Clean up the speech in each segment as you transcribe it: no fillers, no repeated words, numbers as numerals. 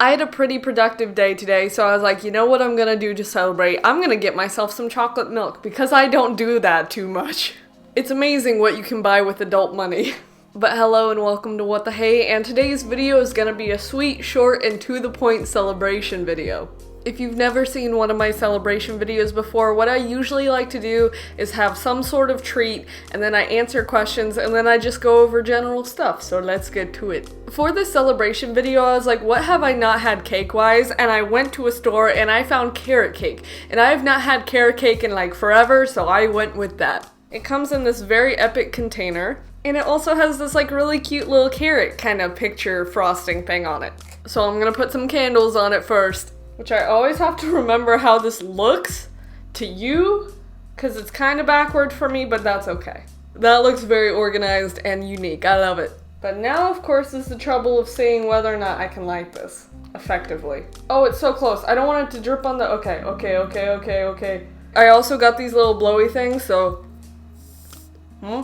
I had a pretty productive day today, so I was like, you know what I'm gonna do to celebrate? I'm gonna get myself some chocolate milk because I don't do that too much. It's amazing what you can buy with adult money. But hello and welcome to What the Hey, and today's video is gonna be a sweet, short, and to the point celebration video. If you've never seen one of my celebration videos before, what I usually like to do is have some sort of treat, and then I answer questions, and then I just go over general stuff, so let's get to it. For this celebration video, I was like, what have I not had cake-wise? And I went to a store and I found carrot cake, and I have not had carrot cake in like forever, so I went with that. It comes in this very epic container, and it also has this like really cute little carrot kind of picture frosting thing on it. So I'm gonna put some candles on it first. Which I always have to remember how this looks to you, because it's kind of backward for me, but that's okay. That looks very organized and unique. I love it. But now, of course, is the trouble of seeing whether or not I can light this effectively. Oh, it's so close. I don't want it to drip on the... Okay. I also got these little blowy things, so... Huh?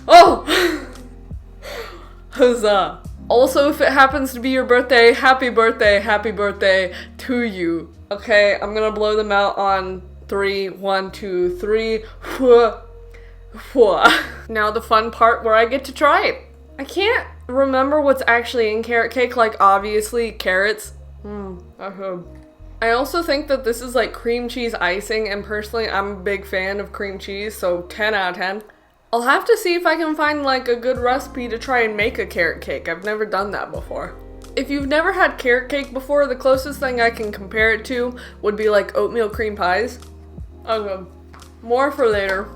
Oh! Huzzah. Also, if it happens to be your birthday, happy birthday to you. Okay, I'm gonna blow them out on 3. 1, 2, 3. Now the fun part where I get to try it. I can't remember what's actually in carrot cake, like obviously carrots. I also think that this is like cream cheese icing, and personally I'm a big fan of cream cheese, so 10 out of 10. I'll have to see if I can find like a good recipe to try and make a carrot cake. I've never done that before. If you've never had carrot cake before, the closest thing I can compare it to would be like oatmeal cream pies. Okay, more for later.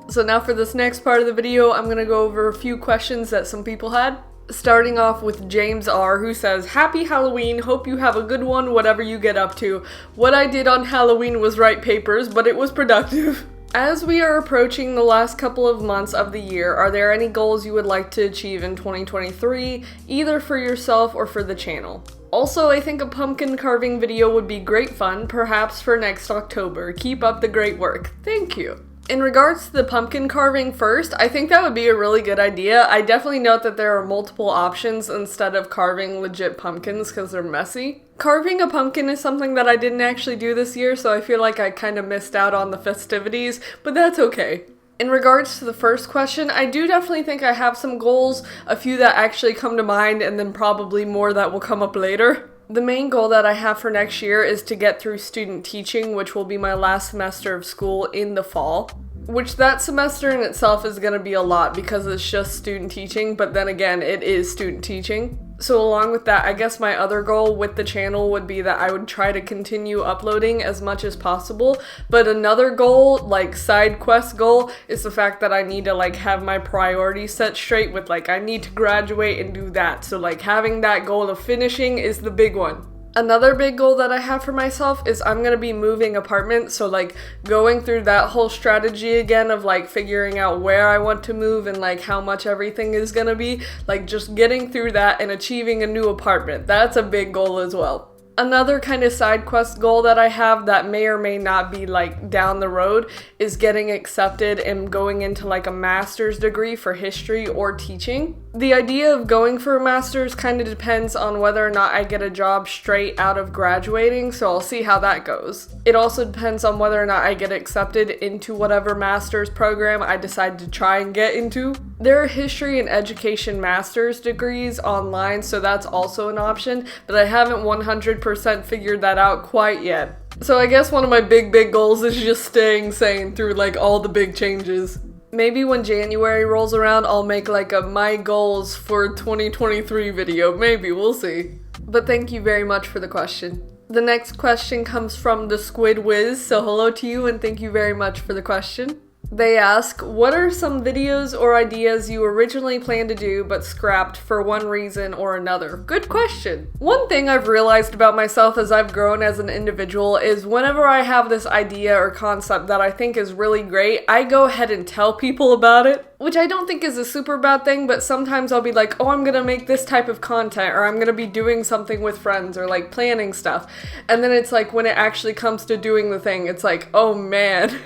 So now for this next part of the video, I'm gonna go over a few questions that some people had. Starting off with James R, who says, "Happy Halloween, hope you have a good one whatever you get up to. What I did on Halloween was write papers, but it was productive." As we are approaching the last couple of months of the year, are there any goals you would like to achieve in 2023, either for yourself or for the channel? Also, I think a pumpkin carving video would be great fun, perhaps for next October. Keep up the great work. Thank you. In regards to the pumpkin carving first, I think that would be a really good idea. I definitely note that there are multiple options instead of carving legit pumpkins because they're messy. Carving a pumpkin is something that I didn't actually do this year, so I feel like I kind of missed out on the festivities, but that's okay. In regards to the first question, I do definitely think I have some goals, a few that actually come to mind, and then probably more that will come up later. The main goal that I have for next year is to get through student teaching, which will be my last semester of school in the fall. Which that semester in itself is going to be a lot because it's just student teaching, but then again, it is student teaching. So along with that, I guess my other goal with the channel would be that I would try to continue uploading as much as possible. But another goal, like side quest goal, is the fact that I need to like have my priorities set straight with like I need to graduate and do that. So like having that goal of finishing is the big one. Another big goal that I have for myself is I'm gonna be moving apartments, so like going through that whole strategy again of like figuring out where I want to move and like how much everything is gonna be, like just getting through that and achieving a new apartment. That's a big goal as well. Another kind of side quest goal that I have that may or may not be like down the road is getting accepted and going into like a master's degree for history or teaching. The idea of going for a master's kind of depends on whether or not I get a job straight out of graduating, so I'll see how that goes. It also depends on whether or not I get accepted into whatever master's program I decide to try and get into. There are history and education master's degrees online, so that's also an option, but I haven't 100% figured that out quite yet. So I guess one of my big goals is just staying sane through like all the big changes. Maybe when January rolls around, I'll make like a my goals for 2023 video. Maybe, we'll see. But thank you very much for the question. The next question comes from the Squid Wiz, so hello to you and thank you very much for the question. They ask, what are some videos or ideas you originally planned to do but scrapped for one reason or another? Good question. One thing I've realized about myself as I've grown as an individual is whenever I have this idea or concept that I think is really great, I go ahead and tell people about it. Which I don't think is a super bad thing, but sometimes I'll be like, oh, I'm gonna make this type of content, or I'm gonna be doing something with friends, or like planning stuff. And then it's like when it actually comes to doing the thing, it's like, oh man.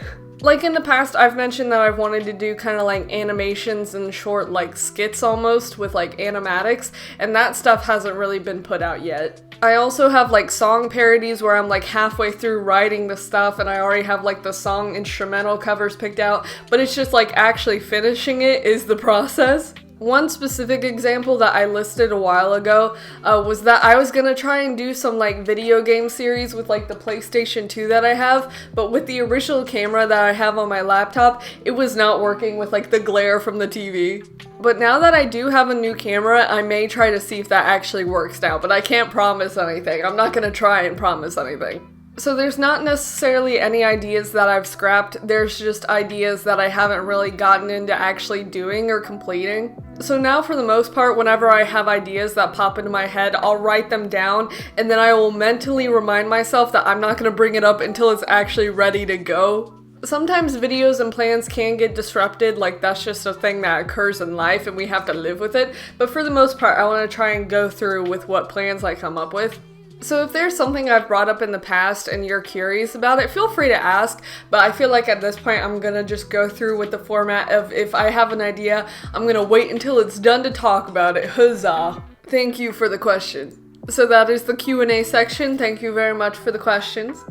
Like in the past, I've mentioned that I've wanted to do kind of like animations and short like skits almost with like animatics, and that stuff hasn't really been put out yet. I also have like song parodies where I'm like halfway through writing the stuff and I already have like the song instrumental covers picked out, but it's just like actually finishing it is the process. One specific example that I listed a while ago was that I was gonna try and do some like video game series with like the PlayStation 2 that I have, but with the original camera that I have on my laptop, it was not working with like the glare from the TV. But now that I do have a new camera, I may try to see if that actually works now, but I can't promise anything. I'm not gonna try and promise anything. So there's not necessarily any ideas that I've scrapped, there's just ideas that I haven't really gotten into actually doing or completing. So now for the most part, whenever I have ideas that pop into my head, I'll write them down and then I will mentally remind myself that I'm not going to bring it up until it's actually ready to go. Sometimes videos and plans can get disrupted, like that's just a thing that occurs in life and we have to live with it, but for the most part I want to try and go through with what plans I come up with. So if there's something I've brought up in the past and you're curious about it, feel free to ask, but I feel like at this point I'm gonna just go through with the format of if I have an idea, I'm gonna wait until it's done to talk about it. Huzzah! Thank you for the question. So that is the Q&A section. Thank you very much for the questions.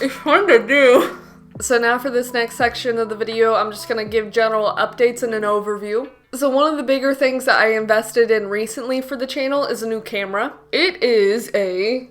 It's fun to do. So now for this next section of the video, I'm just gonna give general updates and an overview. So one of the bigger things that I invested in recently for the channel is a new camera. The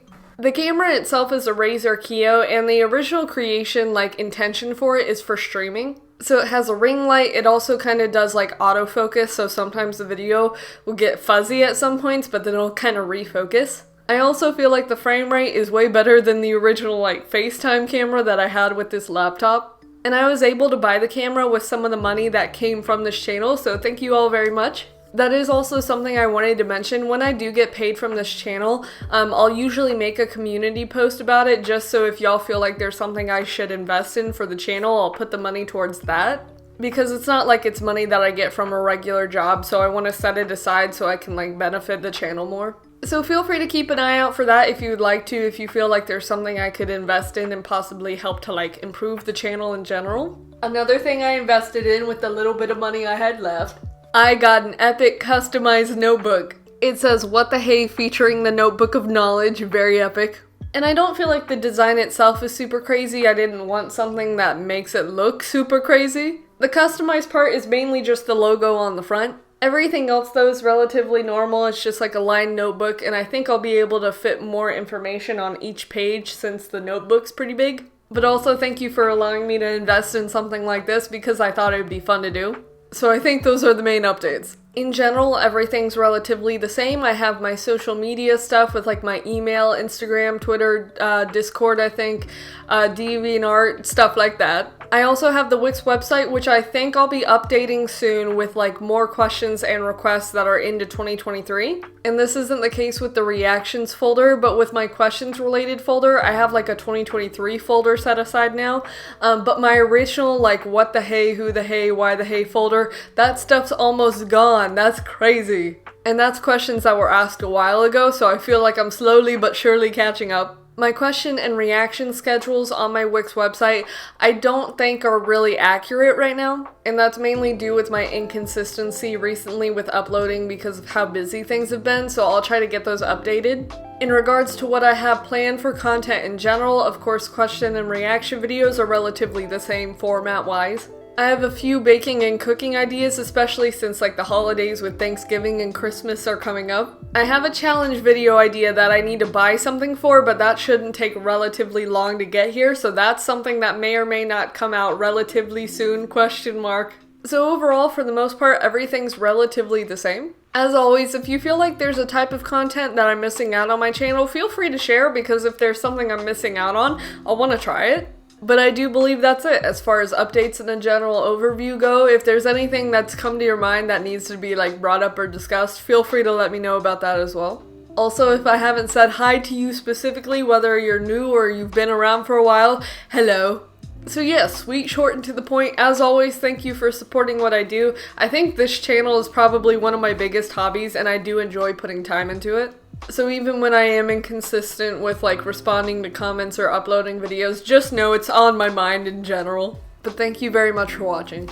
camera itself is a Razer Kiyo, and the original creation, like intention for it, is for streaming. So it has a ring light, it also kind of does like autofocus, so sometimes the video will get fuzzy at some points, but then it'll kind of refocus. I also feel like the frame rate is way better than the original like FaceTime camera that I had with this laptop. And I was able to buy the camera with some of the money that came from this channel, so thank you all very much. That is also something I wanted to mention. When I do get paid from this channel, I'll usually make a community post about it, just so if y'all feel like there's something I should invest in for the channel, I'll put the money towards that. Because it's not like it's money that I get from a regular job, so I want to set it aside so I can like benefit the channel more. So feel free to keep an eye out for that if you would like to, if you feel like there's something I could invest in and possibly help to like improve the channel in general. Another thing I invested in with the little bit of money I had left, I got an epic customized notebook. It says "What the Hey" featuring the Notebook of Knowledge, very epic. And I don't feel like the design itself is super crazy. I didn't want something that makes it look super crazy. The customized part is mainly just the logo on the front. Everything else though is relatively normal. It's just like a lined notebook, and I think I'll be able to fit more information on each page since the notebook's pretty big. But also thank you for allowing me to invest in something like this because I thought it would be fun to do. So I think those are the main updates. In general, everything's relatively the same. I have my social media stuff with like my email, Instagram, Twitter, Discord, I think, DeviantArt, stuff like that. I also have the Wix website, which I think I'll be updating soon with like more questions and requests that are into 2023. And this isn't the case with the reactions folder, but with my questions related folder, I have like a 2023 folder set aside now. But my original like what the hey, who the hey, why the hey folder, that stuff's almost gone. That's crazy. And that's questions that were asked a while ago, so I feel like I'm slowly but surely catching up. My question and reaction schedules on my Wix website I don't think are really accurate right now, and that's mainly due with my inconsistency recently with uploading because of how busy things have been, so I'll try to get those updated. In regards to what I have planned for content in general, of course question and reaction videos are relatively the same format-wise. I have a few baking and cooking ideas, especially since like the holidays with Thanksgiving and Christmas are coming up. I have a challenge video idea that I need to buy something for, but that shouldn't take relatively long to get here, so that's something that may or may not come out relatively soon, question mark. So overall, for the most part, everything's relatively the same. As always, if you feel like there's a type of content that I'm missing out on my channel, feel free to share, because if there's something I'm missing out on, I'll want to try it. But I do believe that's it as far as updates and a general overview go. If there's anything that's come to your mind that needs to be like brought up or discussed, feel free to let me know about that as well. Also, if I haven't said hi to you specifically, whether you're new or you've been around for a while, hello. So yeah, sweet, short, and to the point. As always, thank you for supporting what I do. I think this channel is probably one of my biggest hobbies, and I do enjoy putting time into it. So even when I am inconsistent with like responding to comments or uploading videos, just know it's on my mind in general. But thank you very much for watching.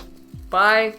Bye.